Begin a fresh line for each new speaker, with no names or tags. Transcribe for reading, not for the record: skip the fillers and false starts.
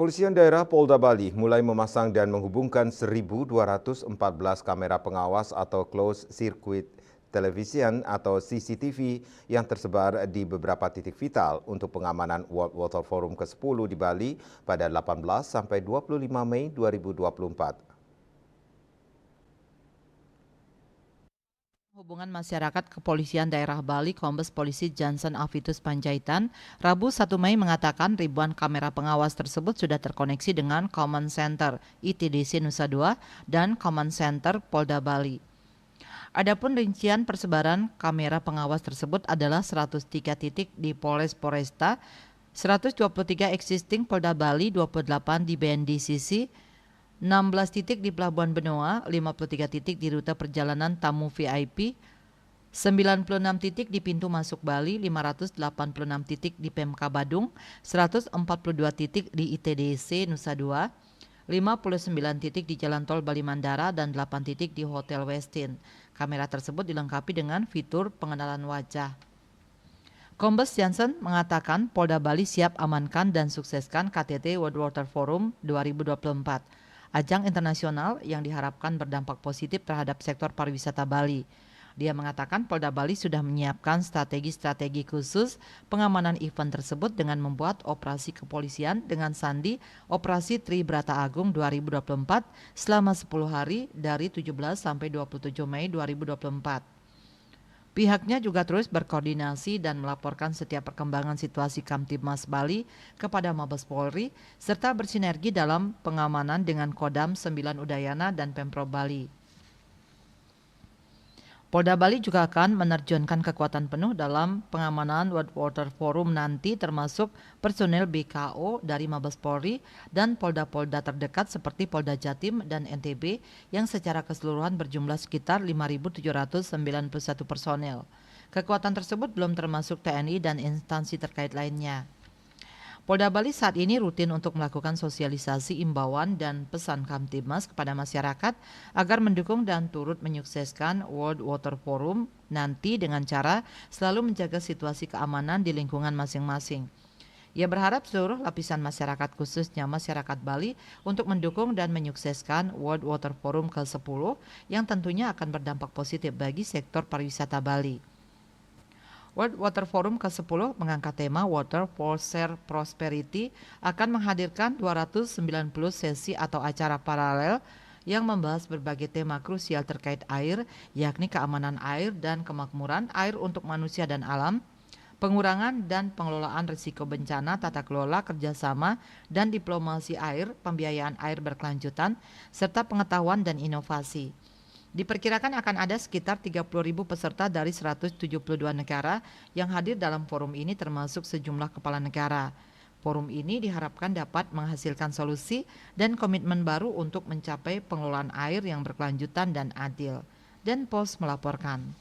Kepolisian Daerah Polda Bali mulai memasang dan menghubungkan 1.214 kamera pengawas atau closed circuit television atau CCTV yang tersebar di beberapa titik vital untuk pengamanan World Water Forum ke-10 di Bali pada 18 sampai 25 Mei 2024.
Hubungan Masyarakat Kepolisian Daerah Bali Kombes Polisi Johnson Avitus Panjaitan, Rabu 1 Mei mengatakan ribuan kamera pengawas tersebut sudah terkoneksi dengan Command Center ITDC Nusa Dua dan Command Center Polda Bali. Adapun rincian persebaran kamera pengawas tersebut adalah 103 titik di Polres Poresta, 123 existing Polda Bali, 28 di BNDCC, 16 titik di Pelabuhan Benoa, 53 titik di rute perjalanan tamu VIP, 96 titik di pintu masuk Bali, 586 titik di Pemka Badung, 142 titik di ITDC Nusa Dua, 59 titik di Jalan Tol Bali Mandara, dan 8 titik di Hotel Westin. Kamera tersebut dilengkapi dengan fitur pengenalan wajah. Kombes Johnson mengatakan Polda Bali siap amankan dan sukseskan KTT World Water Forum 2024. Ajang internasional yang diharapkan berdampak positif terhadap sektor pariwisata Bali. Dia mengatakan Polda Bali sudah menyiapkan strategi-strategi khusus pengamanan event tersebut dengan membuat operasi kepolisian dengan sandi Operasi Tri Brata Agung 2024 selama 10 hari dari 17 sampai 27 Mei 2024. Pihaknya juga terus berkoordinasi dan melaporkan setiap perkembangan situasi Kamtibmas Bali kepada Mabes Polri serta bersinergi dalam pengamanan dengan Kodam 9 Udayana dan Pemprov Bali. Polda Bali juga akan menerjunkan kekuatan penuh dalam pengamanan World Water Forum nanti, termasuk personel BKO dari Mabes Polri dan Polda-Polda terdekat seperti Polda Jatim dan NTB yang secara keseluruhan berjumlah sekitar 5.791 personel. Kekuatan tersebut belum termasuk TNI dan instansi terkait lainnya. Polda Bali saat ini rutin untuk melakukan sosialisasi imbauan dan pesan Kamtibmas kepada masyarakat agar mendukung dan turut menyukseskan World Water Forum nanti dengan cara selalu menjaga situasi keamanan di lingkungan masing-masing. Ia berharap seluruh lapisan masyarakat khususnya masyarakat Bali untuk mendukung dan menyukseskan World Water Forum ke-10 yang tentunya akan berdampak positif bagi sektor pariwisata Bali. World Water Forum ke-10 mengangkat tema Water for Share Prosperity, akan menghadirkan 290 sesi atau acara paralel yang membahas berbagai tema krusial terkait air, yakni keamanan air dan kemakmuran air untuk manusia dan alam, pengurangan dan pengelolaan risiko bencana, tata kelola, kerjasama, dan diplomasi air, pembiayaan air berkelanjutan, serta pengetahuan dan inovasi. Diperkirakan akan ada sekitar 30.000 peserta dari 172 negara yang hadir dalam forum ini, termasuk sejumlah kepala negara. Forum ini diharapkan dapat menghasilkan solusi dan komitmen baru untuk mencapai pengelolaan air yang berkelanjutan dan adil. Dan Pos melaporkan.